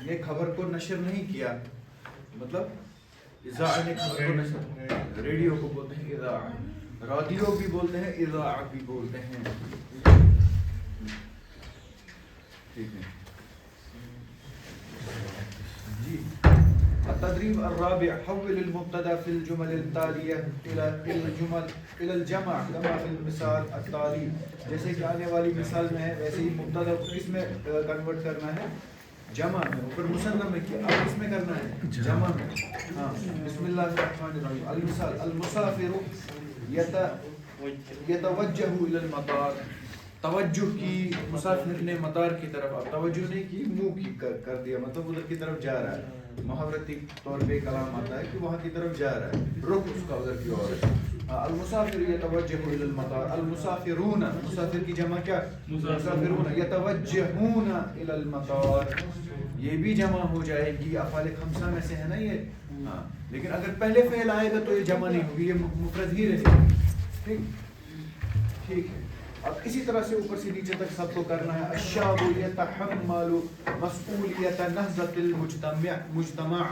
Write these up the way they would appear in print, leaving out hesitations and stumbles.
نے خبر کو نشر نہیں کیا، مطلب اذاع نے خبر کو نشر، ریڈیو کو بولتے ہیں اذاع، رادیو بھی بولتے ہیں، اذاع بھی بولتے ہیں، ٹھیک ہے جی. التدريب الرابع، حول المبتدا في الجمل التالية إلى الجمع كما في المثال التالي. جیسے کہ آنے والی مثال میں ہے ویسے ہی مبتدا کو کس میں کنورٹ کرنا ہے؟ جمع میں. اوپر مثنى میں کیا، اب کس میں کرنا ہے؟ جمع میں. ہاں بسم اللہ الرحمن الرحیم. المثال المسافر يتوجه إلى المطار. توجہ کی مسافر نے مطار کی طرف، اب توجہ نہیں کی، منہ کی کر دیا، مطلب ادھر کی طرف جا رہا ہے. محاورتی طور پہ کلام آتا ہے کہ وہاں کی طرف جا رہا ہے، رخ اس کا ادھر کی اور ہے. المسافر يتوجه الى المطار. المسافرون، مسافر کی جمع کیا؟ مسافرون. يتوجهون الى المطار، یہ بھی جمع ہو جائے گی، افعال خمسہ میں سے ہے نا یہ. ہاں لیکن اگر پہلے فعل آئے گا تو یہ جمع نہیں ہوگی، یہ مفرد ہی رہے گا. ٹھیک ہے. اب اسی طرح سے اوپر سے نیچے تک سب کو کرنا ہے. الشاب يتحمل مسئولیت نہضۃ المجتمع.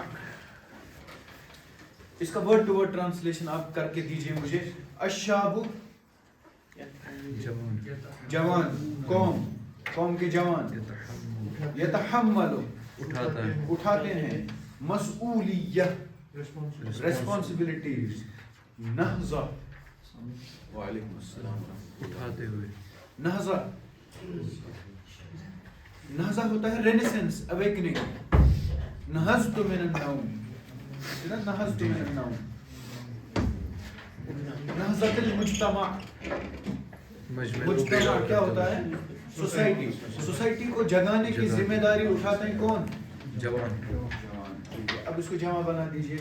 اس کا ورڈ ٹو ورڈ ٹرانسلیشن آپ کر کے دیجئے مجھے. الشاب جوان، قوم کے جوان، یتحمل اٹھاتے ہیں، مسئولیت ریسپانسبلٹیز، نہضہ وعلیکم السلام اٹھاتے ہوئے. نہضہ ہوتا ہے رینیسنس، اویکننگ. نہضت من النوم، نہضت من النوم. نہضۃ المجتمع، مجتمع کیا ہوتا ہے؟ سوسائٹی. سوسائٹی کو جگانے کی ذمہ داری اٹھاتے ہیں کون؟ جوان. ٹھیک ہے. اب اس کو جمع بنا دیجئے.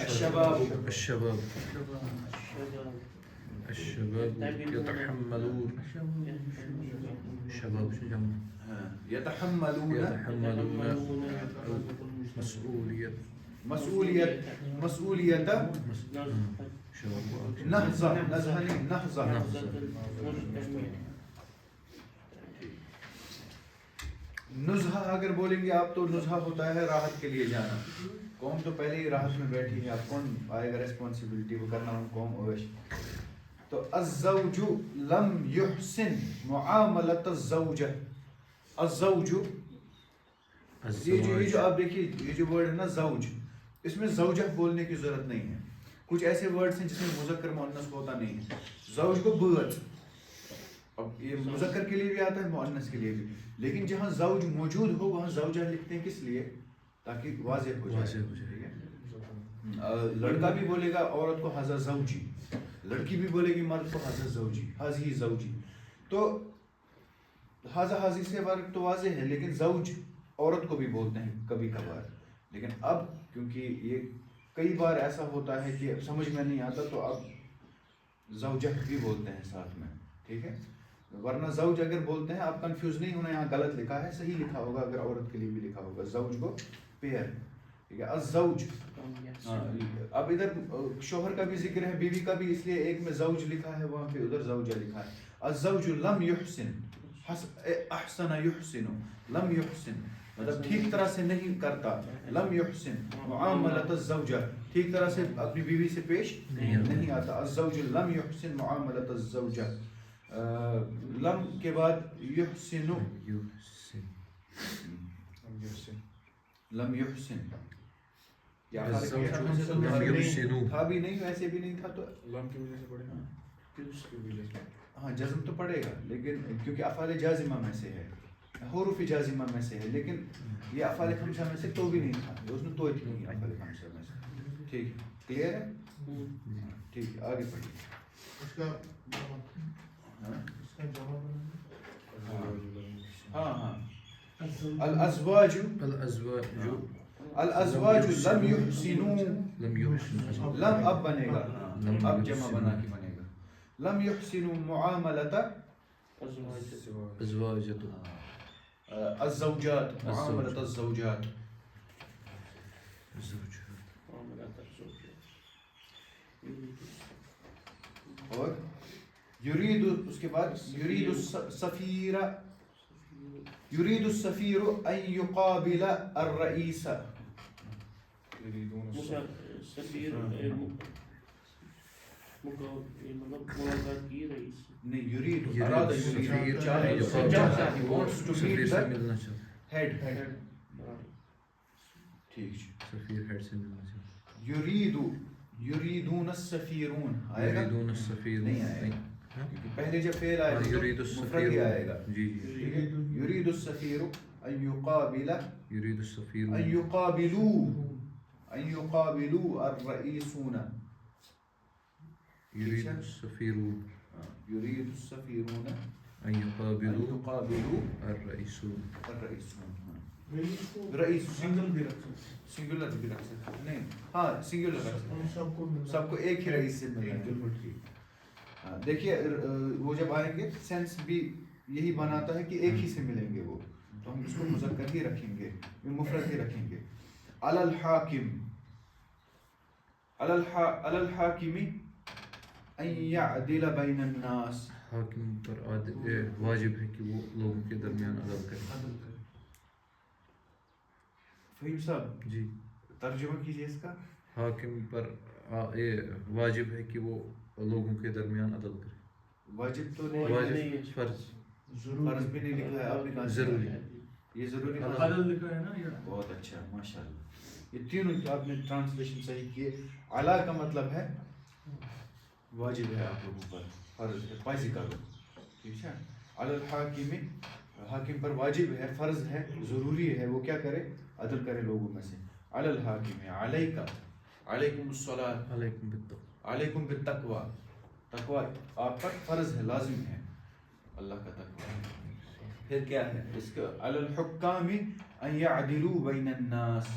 الشباب الشباب يتحملون. شباب شو جمع؟ يتحملون مسؤولية نهضة. نهضة نزہہ اگر بولیں گے آپ تو نزہہ ہوتا ہے راحت کے لیے جانا. قوم تو پہلے ہی راحت میں بیٹھی ہے، اب کون آئے گا ریسپانسبلٹی کو کرنا ہم قوم اوش. تو الزوج لم يحسن معاملة الزوجہ. الزوج، یہ جو آپ دیکھیے یہ جو ورڈ ہے نا زوج، اس میں زوجہ بولنے کی ضرورت نہیں ہے. کچھ ایسے ورڈز ہیں جس میں مذکر مؤنث ہوتا نہیں ہے. زوج کو بات، اب یہ مذکر کے لیے بھی آتا ہے مؤنث کے لیے بھی، لیکن جہاں زوج موجود ہو وہاں زوجہ لکھتے ہیں. کس لیے؟ تاکہ واضح ہو جائے. لڑکا بھی بولے گا عورت کو ھذا زوجی، لڑکی بھی بولے گی مرد کو ھذا زوجی، ھذی زوجی. تو ھذا ھذی سے فرق تو واضح ہے، لیکن زوج عورت کو بھی بولتے ہیں کبھی کبھار. لیکن اب کیونکہ یہ کئی بار ایسا ہوتا ہے کہ سمجھ میں نہیں آتا تو اب زوجہ بھی بولتے ہیں ساتھ میں. ٹھیک ہے. ورنہ زوج اگر بولتے ہیں آپ کنفیوز نہیں ہونا، یہاں غلط لکھا ہے، صحیح لکھا ہوگا اگر عورت کے لیے بھی لکھا ہوگا. زوج کو پیئر. ٹھیک ہے. الزوج. اب ادھر شوہر کا بھی ذکر ہے، بیوی کا بھی، اس لیے ایک میں زوج لکھا ہے وہاں پہ ادھر زوجہ لکھا ہے. الزوج لم يحسن، احسن يحسن، لم يحسن مطلب ٹھیک طرح سے نہیں کرتا. لم يحسن معاملۃ الزوجہ، ٹھیک طرح سے اپنی بیوی سے پیش نہیں آتا. الزوج لم يحسن معاملۃ الزوجہ. لم کے بعد یحسن، لم یحسن تھا بھی نہیں، ویسے بھی نہیں تھا تو لم کی وجہ سے پڑے گا، پھر اس کی وجہ سے ہاں جزم تو پڑے گا، لیکن کیونکہ افعال جازمہ میں سے ہے، حروف جازمہ میں سے ہے، لیکن یہ افعال خمسہ میں سے تو بھی نہیں تھا، اس نے تو تھی نہیں افعال خمسہ میں سے. ٹھیک کلیئر ہے؟ ٹھیک ہے آگے پڑھیے. اس کا جواب ہاں ہاں. الازواج الازواج لم يحسنوا، لم اب بنے گا، اب جمع بنا کے بنے گا. لم يحسنوا معاملۃ ازواجۃ الزوجات، معاملۃ الزوجات. اور یرید، اس کے بعد یرید السفیر، يريد السفير أن يقابل الرئيس. يريدون سفیر مطلب ملاقات کی رئیس نہیں يريد يريد أراد السفير يريد أن چاہے يقابل he wants to سفیر meet سے the ملنا چاہتا head. ٹھیک سفیر ہیڈ سے ملنا چاہتا يريدون السفيرون آئے گا يريدون السفیر نہیں آئے گا کیونکہ پہلے جب فعل آئے گا يريد تو مفرد السفیر ہی آئے گا. جی جی ٹھیک ہے يريد السفير أن يقابل يريد السفیر أن يقابلوا الرئيسون. يريد السفيرون يريد السفيرون أن يقابلوا يقابلوا الرئيسون الرئيسون. رئیس سنگل بھی رکھ سکتے سنگولر بھی رکھ سکتے ہیں. نہیں ہاں سنگولر رکھ سکتے ہیں. سب کو ایک ہی رئیس سے ملنا ہے. بالکل ٹھیک. دیکھیے وہ جب آئیں گے سینس بھی یہی بناتا ہے کہ ایک ہی سے ملیں گے وہ, تو ہم اس کو مذکر ہی رکھیں گے, مفرد ہی رکھیں گے. علی الحاکم ان یعدل بین الناس. حاکم پر واجب ہے کہ وہ لوگوں کے درمیان عدل کرے. فہیم صاحب جی ترجمہ کیجیے اس کا. حاکم پر واجب ہے کہ وہ لوگوں کے درمیان عدل کرے. واجب تو نہیں, واجب فرض فرض بھی نہیں لکھا ہے. آپ نے کہا ضروری. یہ ضروری عدل لکھا ہے نا یہ. بہت اچھا ماشاءاللہ. یہ تینوں آپ نے ٹرانسلیشن صحیح کیے. اعلیٰ کا مطلب ہے واجب ہے آپ لوگوں پر, فرض ہے, پاسی کا لوگ. ٹھیک ہے. علی الحاکم حاکم پر واجب ہے, فرض ہے, ضروری ہے وہ کیا کرے, عدل کرے لوگوں میں سے. علی الحاکم علیکا علیکم الصلاۃ علیکم بالتقوی علیکم بالتقوی. تقوی آپ پر فرض ہے, لازم ہے اللہ کا تقوی. پھر کیا ہے اس کا علی الحکام ان یعدلوا بین الناس,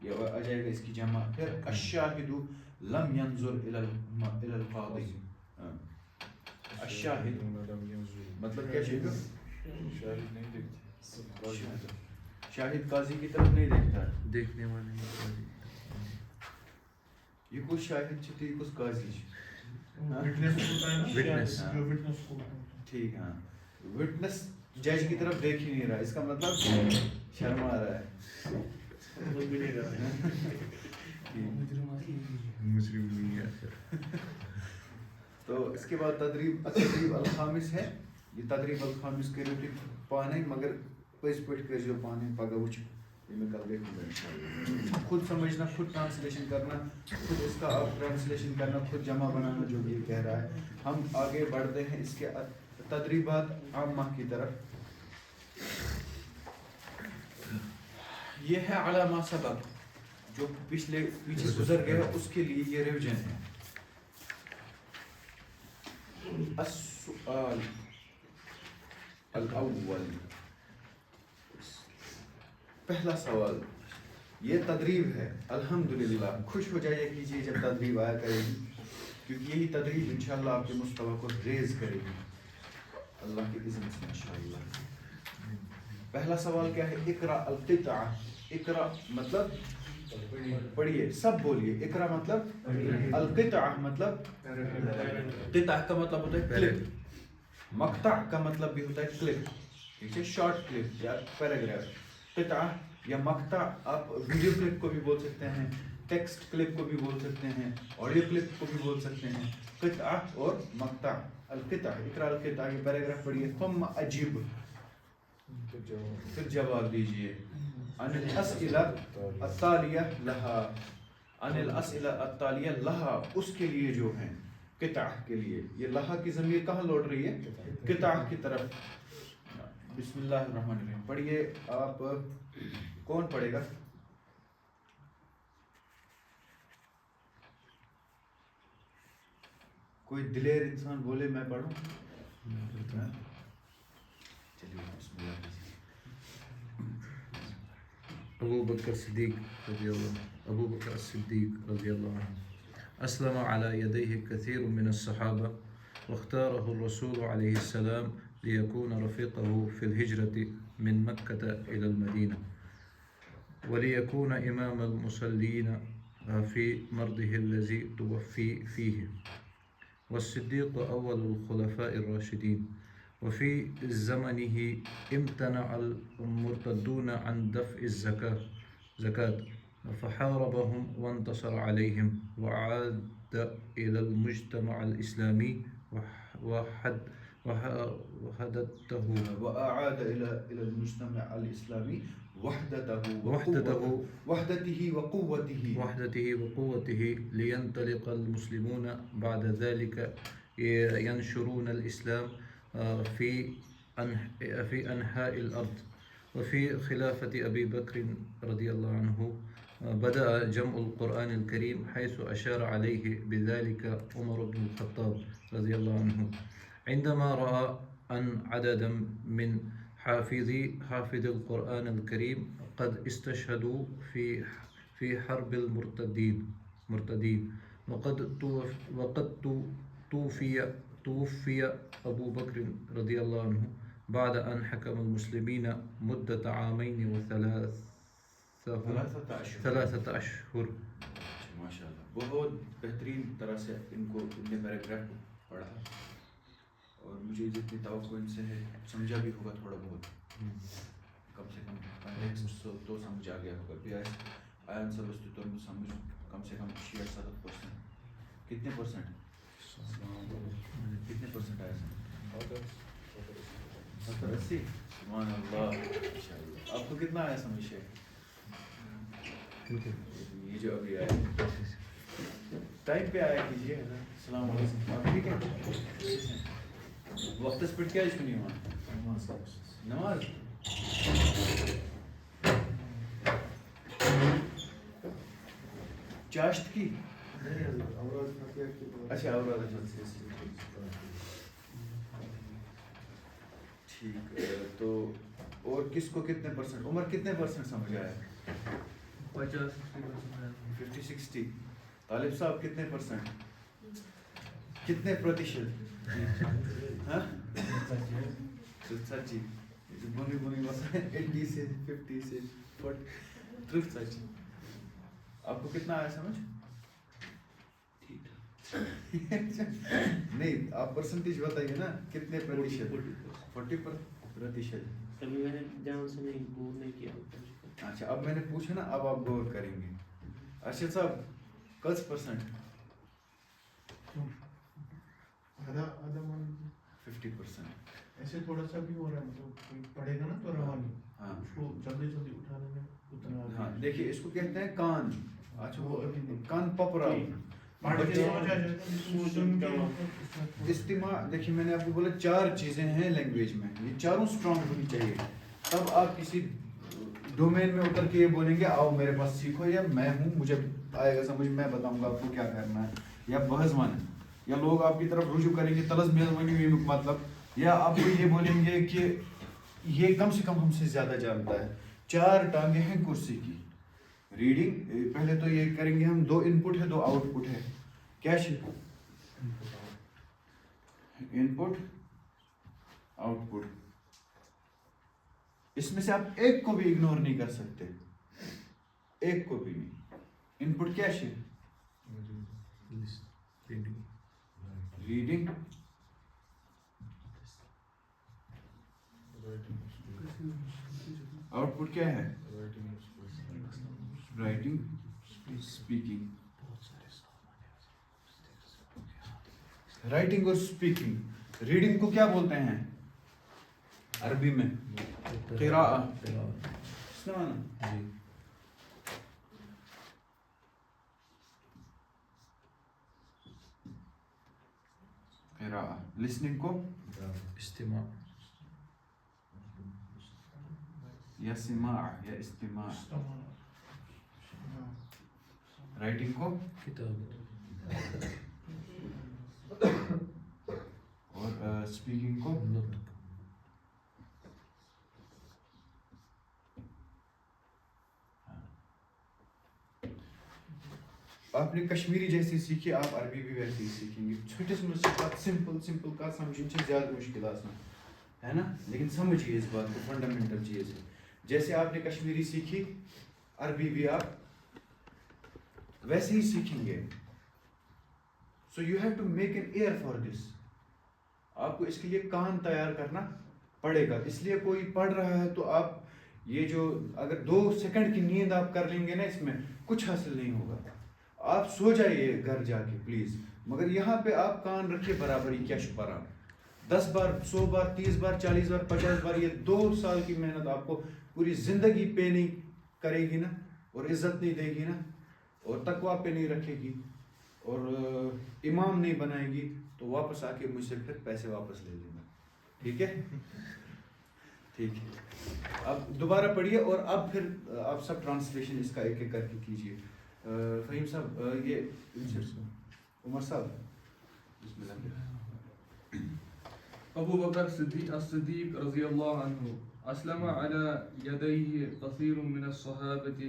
یہ آ جائے گا اس کی جمع. پھر الشاہد لم ينظر الى القاضی. الشاہد مطلب کیا چاہیے, شاہد نہیں دیکھتے. شاہد قاضی کی طرف نہیں دیکھتا ہے. دیکھنے والے یہ کچھ شاہد چھتے یہ کچھ قاضی چھتے. Witness. ٹھیک ہے. وٹنس جج کی طرف دیکھ ہی نہیں رہا, اس کا مطلب شرما رہا ہے. مجرم نہیں ہے. تو اس کے بعد تدریب الخامس ہے. یہ تدریب الخامس کے روٹی پانے مگر پز پہ کر پانے پگہ وچ یہ میں کل دیکھوں گا انشاءاللہ. خود سمجھنا, خود ٹرانسلیشن کرنا, خود اس کا آپ ٹرانسلیشن کرنا, خود جمع بنانا جو بھی کہہ رہا ہے. ہم آگے بڑھتے ہیں اس کے تدریبات عامہ کی طرف. یہ ہے علی ما سبق, جو پیچھے گزر گیا اس کے لیے یہ ریویژن ہے. السؤال الاول, پہلا سوال. یہ تدریب ہے. الحمدللہ خوش ہو جائے کیجیے جب تدریب آیا کرے گی, کیونکہ یہی تدریب انشاءاللہ آپ کے مستوی کو ریز کرے گی اللہ کے اذن سے انشاءاللہ. پہلا سوال کیا ہے, اقرا القطع. اقرا مطلب پڑھیے, سب بولیے. اقرا مطلب, القطع مطلب, قطع کا مطلب ہوتا ہے کلپ, مقطع کا مطلب بھی ہوتا ہے کلپ. ٹھیک ہے, شارٹ کلپ یا پیراگراف. قطع یا مقطع آپ ویڈیو کلپ کو بھی بول سکتے ہیں, ٹیکسٹ کلپ کو بھی بول سکتے ہیں, آڈیو کلپ کو بھی بول سکتے ہیں. قطع اور مقطع. القطع, اقرا القطع, یہ پیراگراف پڑھیے. ثم اجب, پھر جواب دیجیے. عن الاسئلہ التالیہ لہا, عن الاسئلہ التالیہ لہا, اس کے لیے جو ہیں, قطع کے لیے. یہ لہا کی ضمیر کہاں لوٹ رہی ہے, قطع کی طرف. بسم اللہ الرحمن الرحیم پڑھیے. آپ کون پڑھے گا؟ کوئی دلیر انسان بولے میں پڑھوں. چلیے بسم اللہ. ابو بکر الصدیق رضی اللہ عنہ اسلم على يديه كثير من الصحابة واختاره الرسول عليه السلام ليكون رفيقه في الهجرة من مكة إلى المدينة وليكون إمام المصلين في مرضه الذي توفي فيه. والصديق أول الخلفاء الراشدين وفي زمنه امتنع المرتدون عن دفع الزكاة فحاربهم وانتصر عليهم وعاد إلى المجتمع الإسلامي وحدته وأعاد إلى المجتمع الإسلامي وحدته وقوته لينطلق المسلمون بعد ذلك ينشرون الإسلام في أنحاء الأرض. وفي خلافة أبي بكر رضي الله عنه بدأ جمع القرآن الكريم حيث أشار عليه بذلك عمر بن الخطاب رضي الله عنه عندما رأى أن عددا من حافظي القرآن الكريم قد استشهدوا في حرب المرتدين وقد توفي أبو بكر رضي الله عنه بعد أن حكم المسلمين مدة عامين ثلاثة أشهر. ماشاء اللہ بہت بہترین طرح سے ان کو اتنے پیراگراف پڑھا اور مجھے جتنی توقع ان سے ہے سمجھا بھی ہوگا تھوڑا بہت کم سے کم تو سمجھ آ گیا ہوگا آیان سبست تو سمجھ کم سے کم 60-70%. کتنے پرسنٹ آیا سمجھ 70-80. سبحان اللہ. آپ کو کتنا آیا سمجھ ہے یہ جو ابھی آیا ٹائم پہ آیا کیجیے. السلام علیکم. آپ ٹھیک ہے وقت پر کیا سنی وہاں نماز چاشت کی اچھا اوراد ٹھیک. تو اور کس کو کتنے پرسنٹ عمر کتنے پرسنٹ سمجھ آیا 50-60. طالب صاحب کتنے پرسنٹ کتنے پرتیشت ہاں 80 80 سے 50 سے 40. آپ کو کتنا آیا سمجھ نہیں آپ پرسنٹیج بتائیے نا کتنے پرتیشت 40%. کبھی میں نے دھیان سے نہیں غور نہیں کیا. اچھا اب میں نے پوچھا نا اب آپ غور کریں گے. ارشد صاحب کس پرسنٹ 50%. ایسے تھوڑا سا بھی ہو رہا ہے مطلب پڑھے گا نا تو روانی ہاں اس کو جلدی جلدی اٹھانے میں اتنا ہاں دیکھیے اس کو کہتے ہیں کان. اچھا وہ کان پپرا استماع. دیکھیے میں نے آپ کو بولا 4 چیزیں ہیں لینگویج میں یہ چاروں اسٹرانگ ہونی چاہیے تب آپ کسی ڈومین میں اتر کے یہ بولیں گے آؤ میرے پاس سیکھو یا میں ہوں مجھے آئے گا سمجھ میں بتاؤں گا آپ کو کیا کرنا ہے یا بحث ون یا لوگ آپ کی طرف رجوع کریں گے طلز میل ونی مطلب یا آپ کو یہ بولیں گے کہ یہ کم سے کم ہم سے زیادہ جانتا ہے. 4 ٹانگیں ہیں کرسی کی. ریڈنگ پہلے تو یہ کریں گے ہم 2 ان پٹ ہے 2 آؤٹ پٹ ہے. کیا ان پٹ آؤٹ پٹ اس میں سے آپ ایک کو بھی اگنور نہیں کر سکتے ایک کو بھی نہیں. ان پٹ کیا ہے ریڈنگ آؤٹ پٹ کیا ہے رائٹنگ اسپیکنگ. رائٹنگ اور اسپیکنگ. ریڈنگ کو کیا بولتے ہیں عربی میں قراءہ. قراءہ. لسننگ کو استماع یا سماع یا استماع. رائٹنگ کو کتاب اور اسپیکنگ کو نطق. آپ نے کشمیری جیسی سیکھی آپ عربی بھی ویسے ہی سیکھیں گے. چھوٹس مجھ سے بات سمپل کا سمجھن سے زیادہ مشکل آسان ہے نا لیکن سمجھیے اس بات کو فنڈامنٹل چیز ہے. جیسے آپ نے کشمیری سیکھی عربی بھی آپ ویسے ہی سیکھیں گے. So you have to make an ear for this. آپ کو اس کے لیے کان تیار کرنا پڑے گا. اس لیے کوئی پڑھ رہا ہے تو آپ یہ جو اگر 2 سیکنڈ کی نیند آپ کر لیں گے نا اس میں کچھ حاصل نہیں ہوگا. آپ سو جائیے گھر جا کے پلیز, مگر یہاں پہ آپ کان رکھیے برابری. کیا شپارا 10 بار 100 بار 30 بار 40 بار 50 بار, یہ 2 سال کی محنت آپ کو پوری زندگی پے نہیں کرے گی نا, اور عزت نہیں دے گی نا, اور تقویٰ پہ نہیں رکھے گی, اور امام نہیں بنائے گی, تو واپس آ کے مجھ سے پھر پیسے واپس لے لینا. ٹھیک ہے, ٹھیک ہے. اب دوبارہ پڑھیے اور اب پھر آپ سب ٹرانسلیشن اس کا ایک ایک کر کے کیجیے. فہیم صاحب, یہ عمر صاحب بسم اللہ. ابو بکر الصدیق رضی اللہ عنہ اسلم على يديه كثير من الصحابة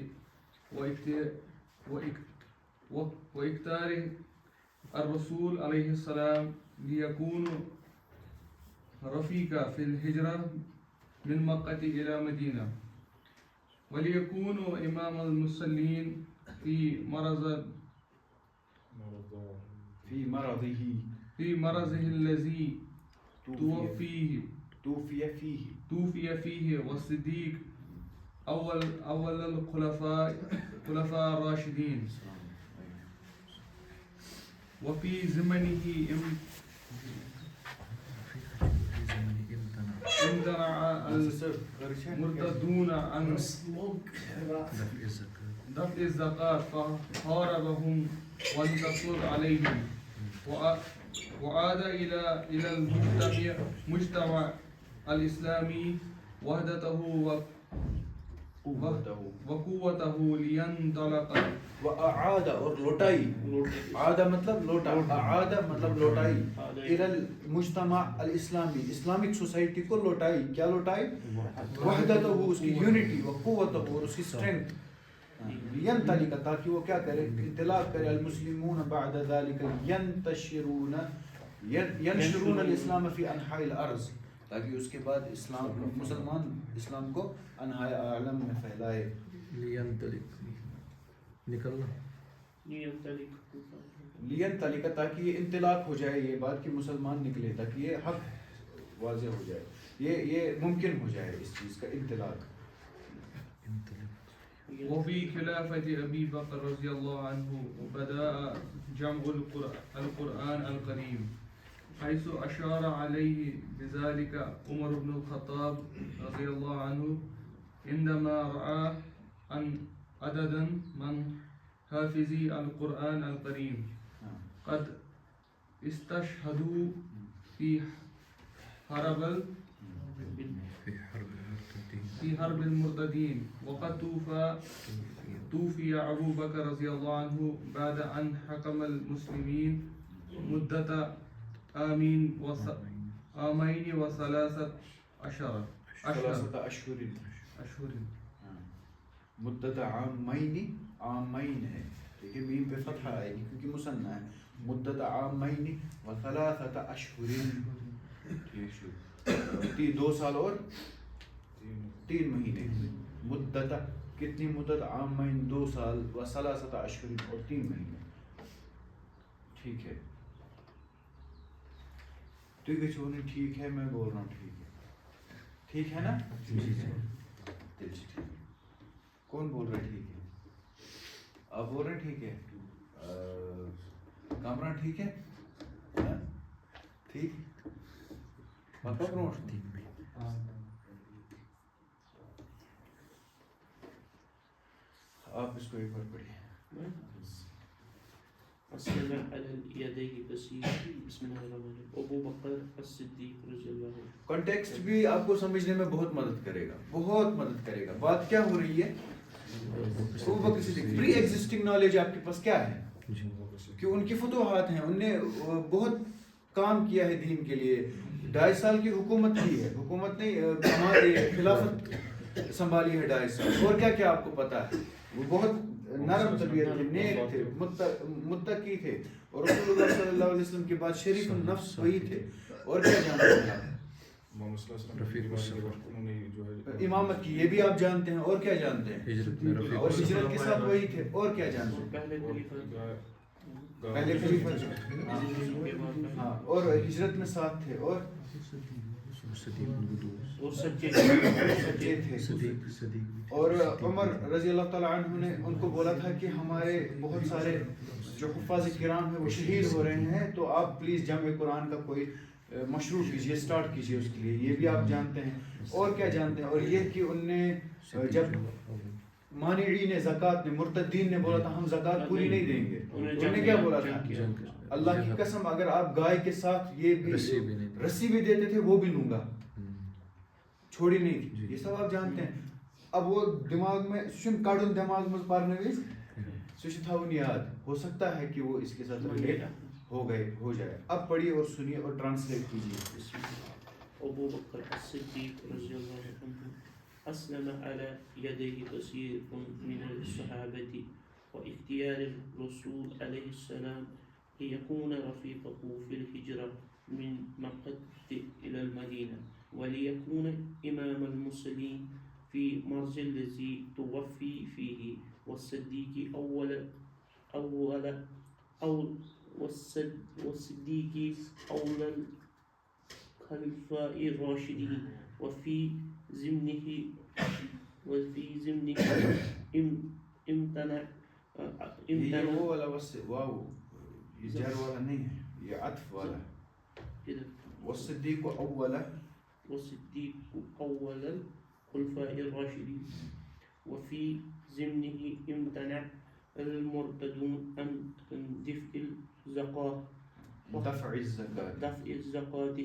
واكتار الرسول عليه السلام ليكونوا رفيقا في الهجرة من مكة إلى مدينة وليكونوا إمام المصلين في مرضه الذي توفي فيه والصديق أول الخلفاء الراشدين وفي زمنه امتنع المرتدون عن دفع الزكاة فحاربهم وانتصر عليهم وعاد إلى المجتمع الإسلامي وحدته وقوته لينطلق. وأعاد اور لوٹائی, عاد مطلب لوٹا, اعاد مطلب لوٹائی, الى المجتمع الاسلامی, اسلامک سوسائٹی کو لوٹائی. کیا لوٹائی؟ وحدتہ, اس کی یونٹی, وقوتہ, اور اس کی اسٹرینتھ. ینطلق, تاکہ وہ کیا کرے, انطلاق کرے. المسلمون بعد ذلك ینشرون الاسلام فی انحاء الارض, تاکہ اس کے بعد اسلام مسلمان اسلام کو انحاء عالم میں پھیلائے. لینطلق نکلنا, لینطلق, تاکہ یہ انطلاق ہو جائے یہ بات کہ مسلمان نکلے, تاکہ یہ حق واضح ہو جائے, یہ ممکن ہو جائے اس چیز کا انطلاق. وفي خلافة أبي بكر رضي الله عنه بدأ جمع القرآن الكريم حيث أشار عليه بذلك عمر بن الخطاب رضي الله عنه عندما رأى أن عددا من حافظي القرآن الكريم قد استشهدوا في حرب المرتدين وقد توفي أبو بكر رضي الله عنه بعد أن حكم المسلمين مدة آمين وثلاثة أشهر. مدت عامین, عامین ہے لیکن میم پہ فتحہ آئے گی کیونکہ مثنیٰ ہے. مدت عامین و ثلاثۃ اشہر, 2 سال اور 3 مہینے. مدت کتنی مدت؟ عامین 2 سال, و ثلاثۃ اشہر اور 3 مہینے. ٹھیک ہے, ٹھیک ہے, میں بول رہا ہوں ٹھیک ہے, ٹھیک ہے نا. کون بول رہے ٹھیک ہے؟ آپ بول رہے ٹھیک ہے. کامران ٹھیک ہے, ٹھیک آپ اس کو ایک بار پڑھیے. اسلم علی یدیہ کثیر, بسم اللہ الرحمن الرحیم. ابو بکر الصدیق رضی اللہ عنہ. کانٹیکسٹ بھی آپ کو سمجھنے میں بہت مدد کرے گا, بہت مدد کرے گا. بات کیا ہو رہی ہے؟ ابو بکر صدیق, پری ایگزسٹنگ نالج آپ کے پاس کیا ہے کہ ان کی فتوحات ہیں, ان نے بہت کام کیا ہے دین کے لیے. 2.5 سال کی حکومت کی ہے, حکومت نے خلافت سنبھالی ہے 2.5 سال. اور کیا کیا آپ کو پتا ہے؟ وہ بہت نرم طبیعت تھے, نیک تھے, متقی تھے, اور رسول اللہ صلی اللہ علیہ وسلم کے بعد شریف النفس وہی تھے. اور کیا جانتے ہیں آپ؟ امامت کی, یہ بھی آپ جانتے ہیں. اور کیا جانتے ہیں؟ اور ہجرت کے ساتھ وہی تھے. اور کیا جانتے ہیں؟ پہلے خلیفہ تھے ہاں اور ہجرت میں ساتھ تھے اور سچے سچے تھے صدیق اور عمر رضی اللہ تعالیٰ عنہ نے ان کو بولا تھا کہ ہمارے بہت سارے جو حفاظ کرام ہیں وہ شہید ہو رہے ہیں تو آپ پلیز جمع قرآن کا کوئی مشروع کیجیے اسٹارٹ کیجیے اس کے لیے یہ بھی آپ جانتے ہیں اور کیا جانتے ہیں اور یہ کہ ان نے جب مانعین زکوٰۃ نے مرتدین نے بولا تھا ہم زکوٰۃ پوری نہیں دیں گے انہوں نے کیا بولا تھا اللہ کی قسم اگر آپ گائے کے ساتھ یہ بھی رسی بھی دیتے تھے وہ بھی لوں گا چھوڑی نہیں تھی یہ سب آپ جانتے ہیں اب وہ دماغ میں سن کڑن دماغ میں پڑھنے وز سوچ تھاون یاد ہو سکتا ہے کہ وہ اس کے ساتھ ریلیٹ ہو جائے اب پڑھیے اور سنیے اور ٹرانسلیٹ کیجیے ابو بکر الصدیق رضی اللہ عنہ اسلم على يديه كثير من الصحابة واختيار الرسول عليه السلام ليكون رفيقه في الهجرة من مكة إلى المدينة وليكون إمام المرسلين في مرز الذي توفي فيه والصديق والصديق أول الخلفاء الراشدين وفي ضمنه امتنع یہ وہ والا واو یہ جر والا نہیں ہے یہ عطف والا والصدیق اول الخلفاء الراشدين وفي ضمنه امتنع المرتدون عن دفع الزكاة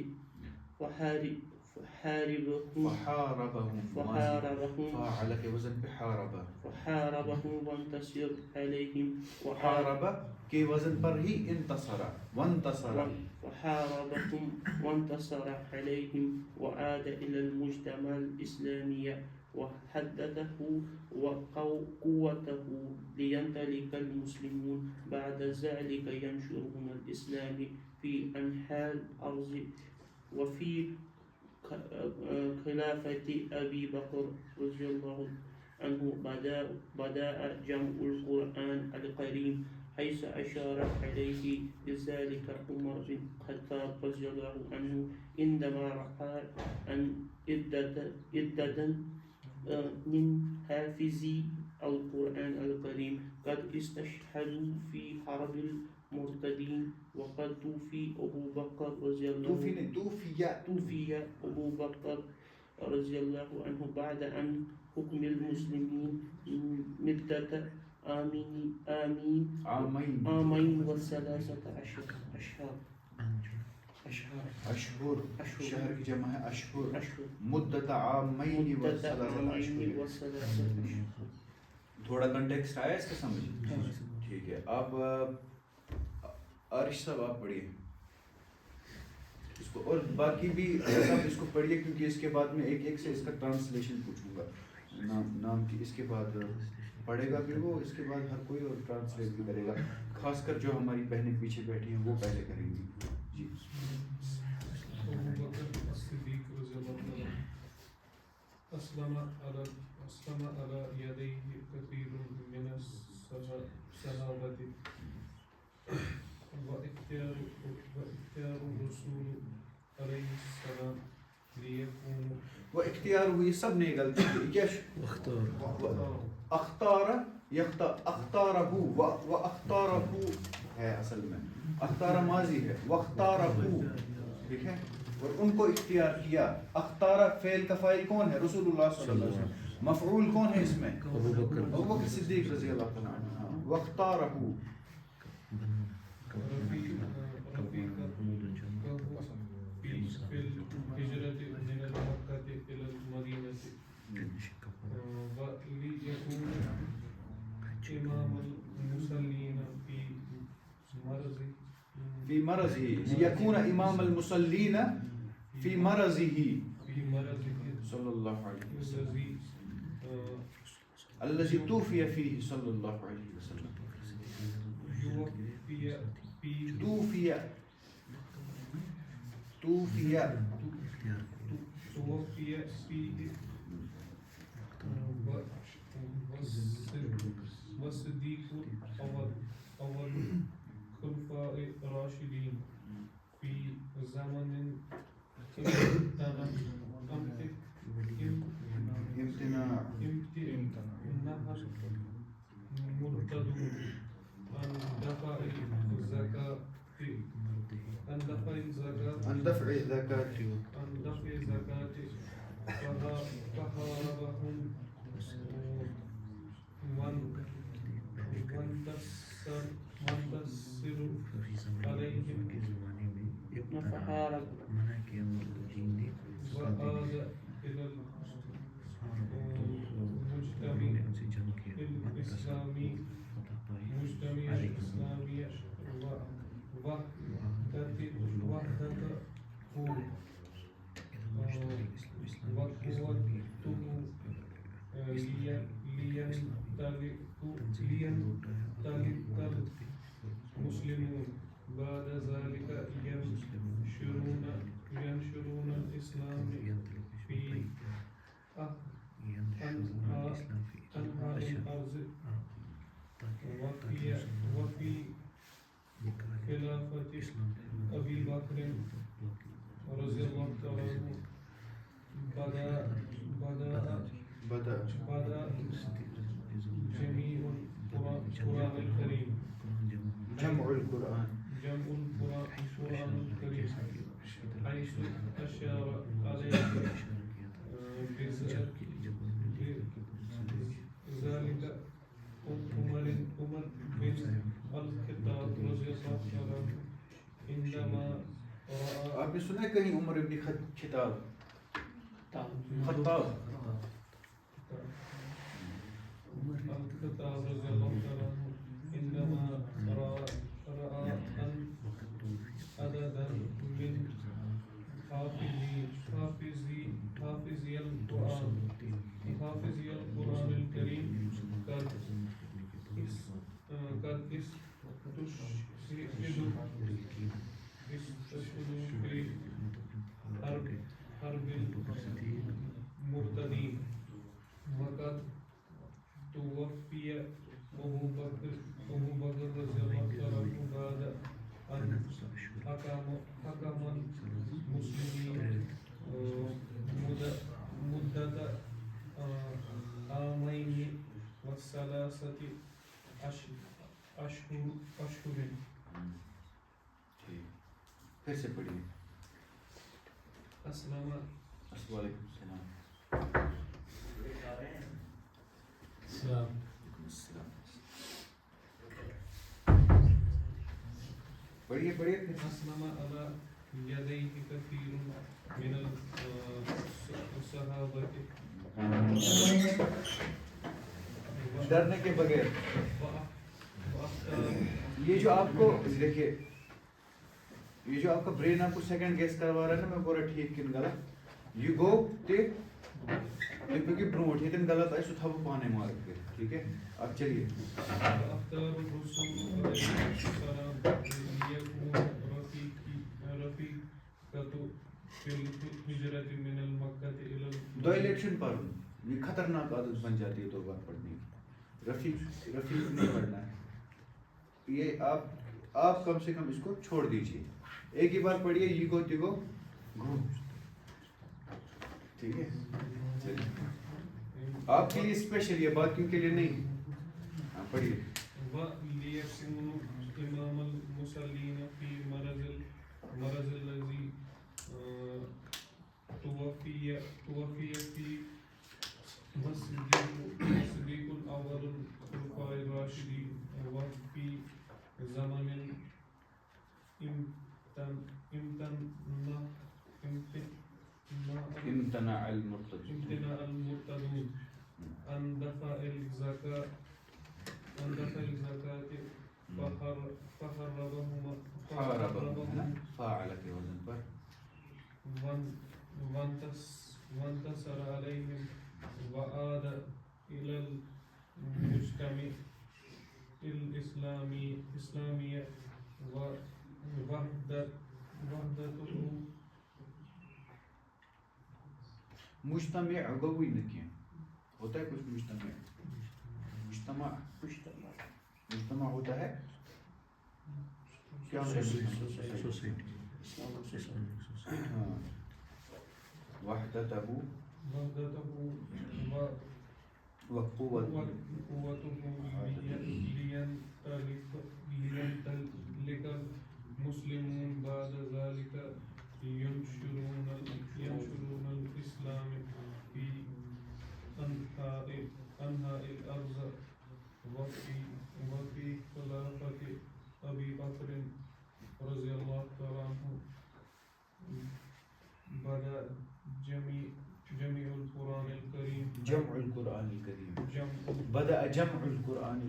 فحاربهم وانتصر عليهم حارب کے وزن پر ہی انتصر وانتصر فحاربهم وانتصر عليهم وعاد إلى المجتمع الإسلامي وحدته وقوته ليمتلك المسلمون بعد ذلك ينشرون الإسلام في أنحاء الأرض وفي خلافة أبي بكر رضي الله عنه بدأ جمع القرآن الكريم حيث أشار عليه بذلك عمر بن الخطاب رضي الله عنه عندما رأى أن عدة من حافظي القرآن الكريم قد استشهدوا في حرب المرتدين وقد توفي أبو بكر رضي الله أبو بكر رضي الله عنه بعد أن حكم المسلمين مدة عامين وثلاثة اشہر شہر کی جمع ہے اشہر مدت عامین وثلاثة تھوڑا کنٹیکسٹ آیا اس کا سمجھ ٹھیک ہے اب عارش صاحب آپ پڑھیے اس کو اور باقی بھی سب اس کو پڑھیے کیونکہ اس کے بعد میں ایک سے اس کا ٹرانسلیشن پوچھوں گا نام کی اس کے بعد پڑھے گا پھر وہ اس کے بعد ہر کوئی اور ٹرانسلیٹ بھی کرے گا خاص کر جو ہماری بہنیں پیچھے بیٹھی ہیں وہ پہلے کریں گی جی الصدیق رضی اللہ عنہ اسلم على يديه كثير من الصحابة واختيار الرسول عليه السلام ليكون واختیار ہوئی سب نے غلطی کی کیا اختارہ ہے اصل میں اختارہ ماضی ہے واختارہ ٹھیک ہے اور ان کو اختیار کیا اختارہ فعل کا فاعل کون ہے رسول اللہ صلی اللہ علیہ وسلم مفعول کون ہے اس میں ابو بکر صدیق رضی اللہ عنہ واختارہ في مرضه ليكون إمام المصلين في مرضه صلى الله عليه وسلم الذي توفي فيه صلى الله عليه وسلم توفي فيه والصديق أول الخلفاء الراشدين في زمن امتناع مرتدون عن دفع الزكاة عن دفع الزكاة فهاربهم وانتصر عليهم فحارب وعاد إلى المجتمع الإسلامي وحدته لينطلق المسلمون بعد ذلك ينشرون الإسلام في أنحاء الأرض وفي خلافة أبي بكر رضي الله تعالى عنه بدأ جميع القرآن الكريم جمع القرآن الكريم حيث أشار عليه بذلك عمر بن الخطاب رضي الله تعالى عنه عندما آپ نے سنا ہے کہیں عمر ابن خطاب خطاب الخطاب رضي الله تعالى عنه عندما رأى أن عددا من حافظي القرآن الكريم قد استشهدوا في حرب المرتدين وقد توفي أبو بكر رضي الله تعالى عنه بعد أن حكم المسلمين مدة عامين وثلاثة أشهر پھر سے پڑھیے. السلام علیکم السلام. پڑھیے پھر. أسلم على يديه كثير من الصحابة ڈرنے کے بغیر. یہ جو آپ کو دیکھیے یہ جو آپ کا برین آپ کو سیکنڈ گیس کروا رہا ہے نا میں بول رہا ٹھیک کن غلط یہ گو تے پکہ برونٹ یہ غلط آئے سو تھاو پانے مارک کے. ٹھیک ہے اب چلیے. دو الیکشن پر یہ خطرناک عادت بن جاتی ہے دو بار پڑھنے کی. رفیق نہیں پڑھنا ہے یہ آپ کم سے کم اس کو چھوڑ دیجیے. ایک ہی بار پڑھیے یہ کو تیگو گھوم. ٹھیک ہے آپ کے لیے اسپیشل یہ باقیوں کے لیے نہیں. ہاں پڑھیے. إمام المصلين في مرض الذي توفي في الصديق الأول الخلفاء الراشدين وفي زمن امتنع المرتدون عن دفع الزكاة فحربهم فاعل کے وزن پر وانتصر عليهم وعاد إلى المجتمع الإسلامي وحدته. مجتمع عگوی نکیاں ہوتا ہے کچھ مجتمع ہوتا ہے کیا سوسائٹی ہاں وحدته وقوته لينتلك المسلمون بعد ذلك ينشرون الإسلام في أنحاء الأرض وفي خلافة أبي بكر رضي الله تعالى عنه بدأ جمع القرآن الكريم جمع القرآن الكريم بدأ جمع القرآن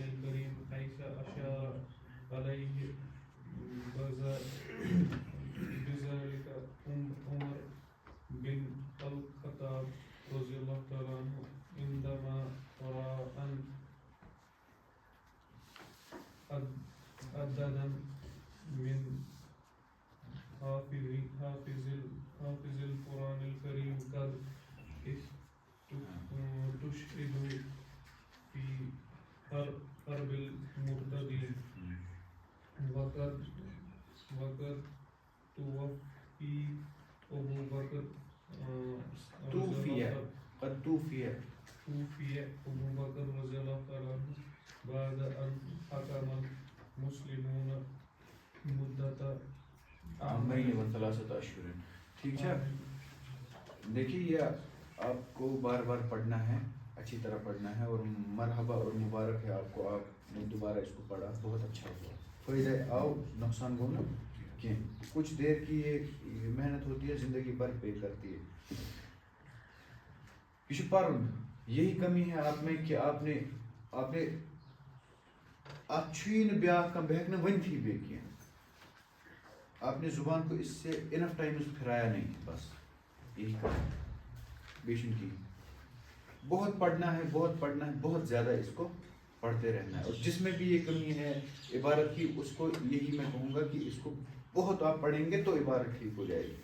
الكريم حيث أشار عليه بذلك عمر بن الخطاب رضي الله تعالى عنه عندما رأى أن عددا من حافظ القرآن الكريم قد تشهد في حرب المرتدين وقد توفي أبو بكر قد توفي أبو بكر رضي الله تعالى عنه بعد أن حكم المسلمون مدة عامين وثلاثة أشهر. ٹھیک ہے. دیکھیے یہ آپ کو بار بار پڑھنا ہے, اچھی طرح پڑھنا ہے, اور مرحبا اور مبارک ہے آپ کو, آپ نے دوبارہ اس کو پڑھا, بہت اچھا ہوا. فائدہ آؤ نقصان گو نا کہ کچھ دیر کی یہ محنت ہوتی ہے, زندگی بھر پے کرتی ہے. یہ پڑھن یہی کمی ہے آپ میں کہ آپ نے چھین بیاہ کا بہک نہ ونتھی بے کیا, آپ نے زبان کو اس سے انف ٹائمز پھرایا نہیں. بس یہی کمی بیشن کی. بہت پڑھنا ہے, بہت زیادہ اس کو پڑھتے رہنا ہے. اور جس میں بھی یہ کمی ہے عبارت کی, اس کو یہی میں کہوں گا کہ اس کو بہت آپ پڑھیں گے تو عبارت ٹھیک ہو جائے گی.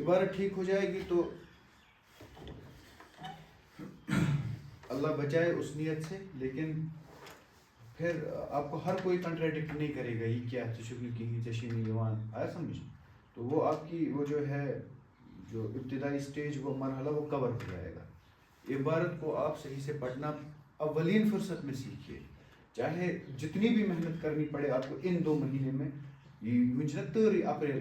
عبارت ٹھیک ہو جائے گی تو اللہ بچائے اس نیت سے, لیکن پھر آپ کو ہر کوئی کنٹراڈکٹ نہیں کرے گا یہ کیا تشبیہ کی تشبیہ یوان آیا سمجھ. تو وہ آپ کی وہ جو ہے جو ابتدائی سٹیج وہ مرحلہ وہ کور ہو جائے گا. عبارت کو آپ صحیح سے پڑھنا اولین فرصت میں سیکھیے, چاہے جتنی بھی محنت کرنی پڑے آپ کو ان 2 مہینے میں.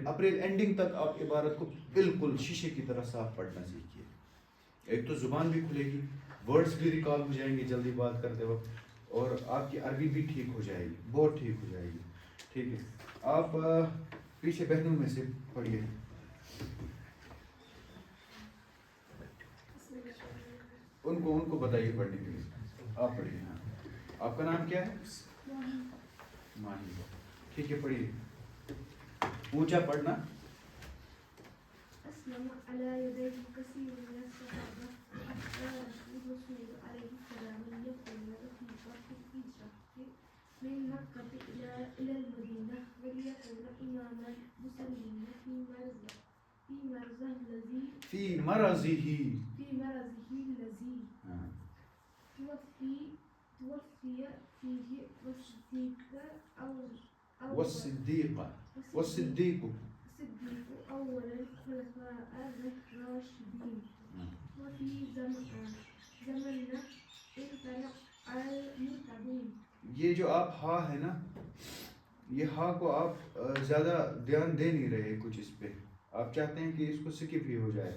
اپریل اینڈنگ تک آپ عبارت کو بالکل شیشے کی طرح صاف پڑھنا سیکھیے. ایک تو زبان بھی کھلے گی, ورڈز بھی ریکال ہو جائیں گے جلدی بات کرتے وقت, اور آپ کی عربی بھی ٹھیک ہو جائے گی, بہت ٹھیک ہو جائے گی. ٹھیک ہے, آپ پیچھے بہنوں میں سے پڑھیے. ان کو بتائیے پڑھنے کے لیے. آپ پڑھیے. ہاں, آپ کا نام کیا ہے؟ ماہی. ٹھیک ہے, پڑھیے. اونچا پڑھنا. أسلم على يديه كثير من الصحابة حتى الرسول عليه السلام يكون رفيقا في الهجرة من مكة إلى المدينة وليكون إمام المسلمين في مرزه الذي توفي فيه والصديق أول الخلفاء الراشدين. وفي زمننا امتنع المرتدين. یہ جو آپ ہا ہے نا, یہ ہا کو آپ زیادہ دھیان دے نہیں رہے کچھ اس پہ. آپ چاہتے ہیں کہ اس کو سکپ ہی ہو جائے.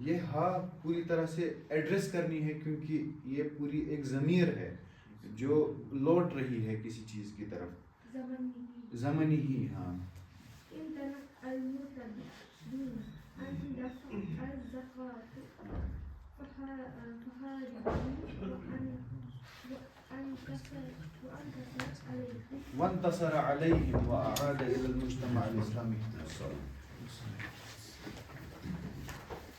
یہ ہا پوری طرح سے ایڈریس کرنی ہے, کیونکہ یہ پوری ایک ضمیر ہے جو لوٹ رہی ہے کسی چیز کی طرف. زمنی ہی. ہاں. المرتدين أن دفع الزكاة وانتصر عليهم وأعاد إلى المجتمع الإسلامي.